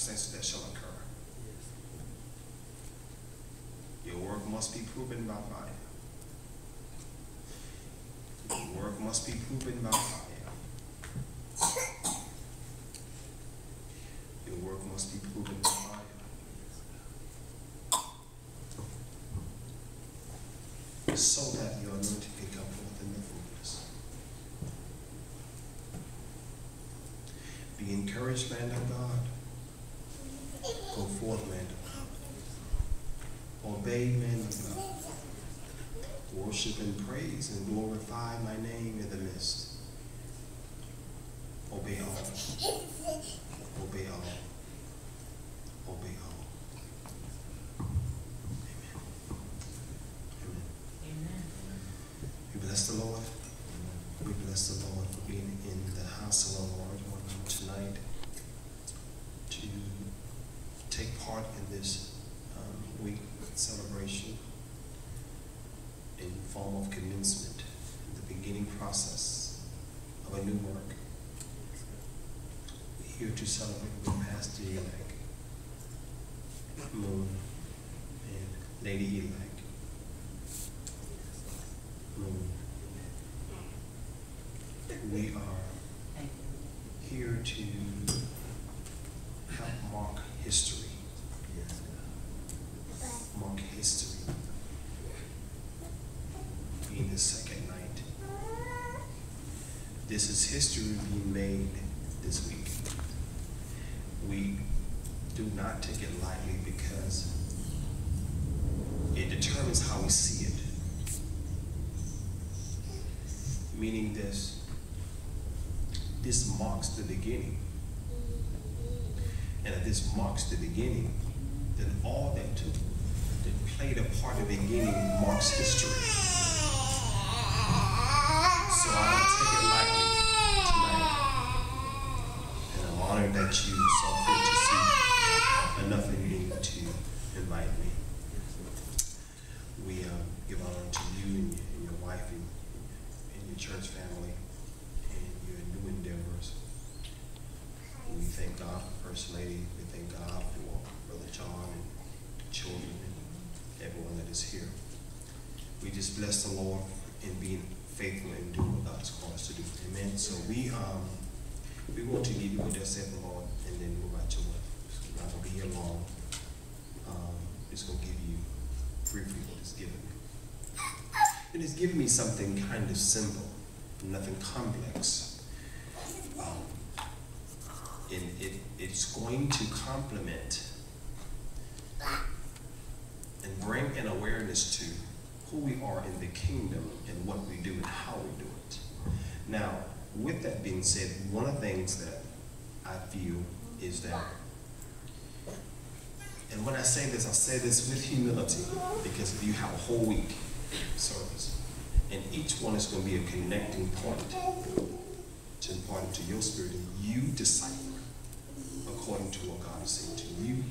circumstances that shall occur. Your work must be proven by fire. Your work must be proven by fire. Your work must be proven by fire. So that your anointing can come forth in the fullness. Be encouraged, man of God. Go forth, man of God. Obey, man of God. Worship and praise and glorify my name in the midst. Obey all. Obey all. Obey all. We bless the Lord. We bless the Lord for being in the house of the Lord tonight to take part in this week celebration in form of commencement, the beginning process of a new work. We're here to celebrate with Pastor-elect Moon and Lady-elect Moon. We are here to help mark history. Mark history. Being the second night. This is history being made this week. We do not take it lightly because it determines how we see it. Meaning this marks the beginning. And if this marks the beginning, then all that played a part in the beginning marks history. So I don't take it lightly tonight. And I'm honored that you saw fit to see enough in me to invite me. We give honor to you and your wife and your church family and your new endeavors. We thank God for First Lady. We thank God for Brother John and the children and everyone that is here. We just bless the Lord in being faithful and doing what God has called us to do. Amen. So we want to give you what thus said the Lord and then move out your way. We're not going to be here long. Just going to give you briefly what it's given me. It has given me something kind of simple, nothing complex. And it's going to complement and bring an awareness to who we are in the kingdom and what we do and how we do it. Now, with that being said, one of the things that I feel is that, and when I say this with humility, because if you have a whole week service, and each one is going to be a connecting point to impart into your spirit, and you decipher according to what God is saying to you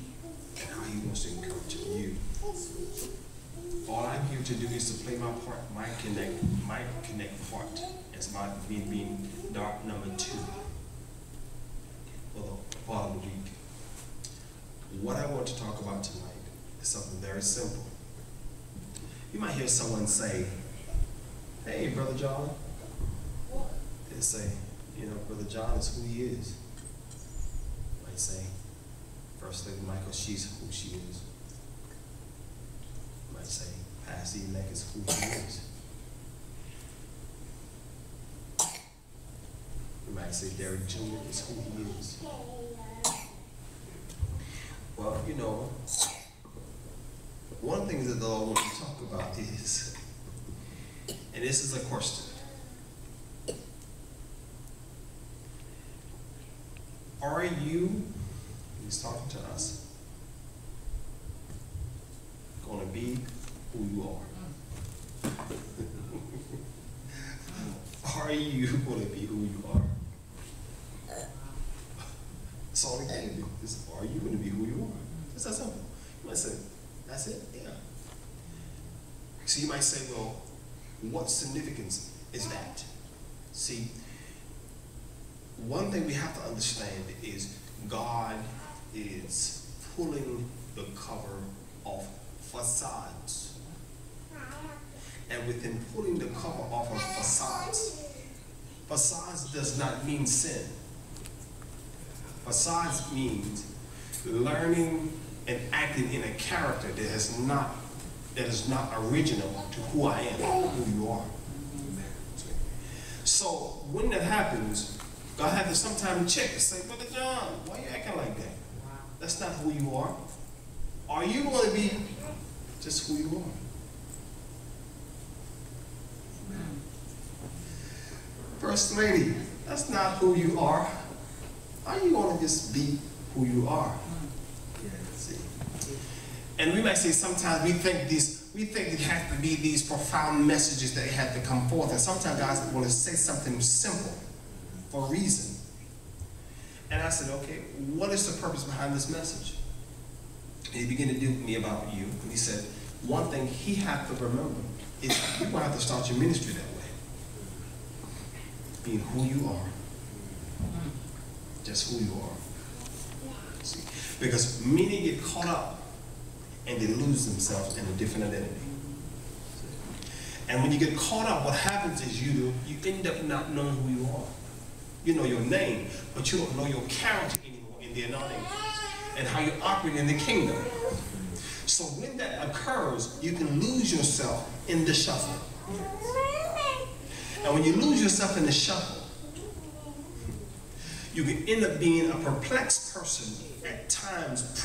and how He wants to encourage you. All I'm here to do is to play my part, my connect part, as my being dark number 2 for the part of the week. What I want to talk about tonight is something very simple. You might hear someone say, "Hey, Brother John." They say, Brother John is who he is. You might say, First Lady Michael, she's who she is. You might say, Pastor-elect is who he is. You might say, Derek Jr. is who he is. Well, one of the things that the Lord wants to talk about is, and this is a question, are you, he's talking to us, going to be who you are? Are you going to be who you are? That's all he can do. Are you going to be who you are? It's that simple. You might say, that's it? Yeah. So you might say, well, what significance is that? See, one thing we have to understand is God is pulling the cover off facades. And within pulling the cover off of facades, facades does not mean sin. Facades means learning and acting in a character that is not original to who I am, who you are. So when that happens, God has to sometimes check and say, Brother John, why are you acting like that? That's not who you are. Are you going to be just who you are? First Lady, that's not who you are. Are you going to just be who you are? See? And we might say sometimes we think it has to be these profound messages that have to come forth. And sometimes God want to say something simple for a reason. And I said, okay, what is the purpose behind this message? And he began to deal with me about you. And he said, one thing he had to remember is you're going to have to start your ministry that way. Being who you are. Just who you are. See? Because many get caught up and they lose themselves in a different identity. And when you get caught up, what happens is you end up not knowing who you are. You know your name, but you don't know your character anymore in the anointing and how you operate in the kingdom. So when that occurs, you can lose yourself in the shuffle. And when you lose yourself in the shuffle, you can end up being a perplexed person at times.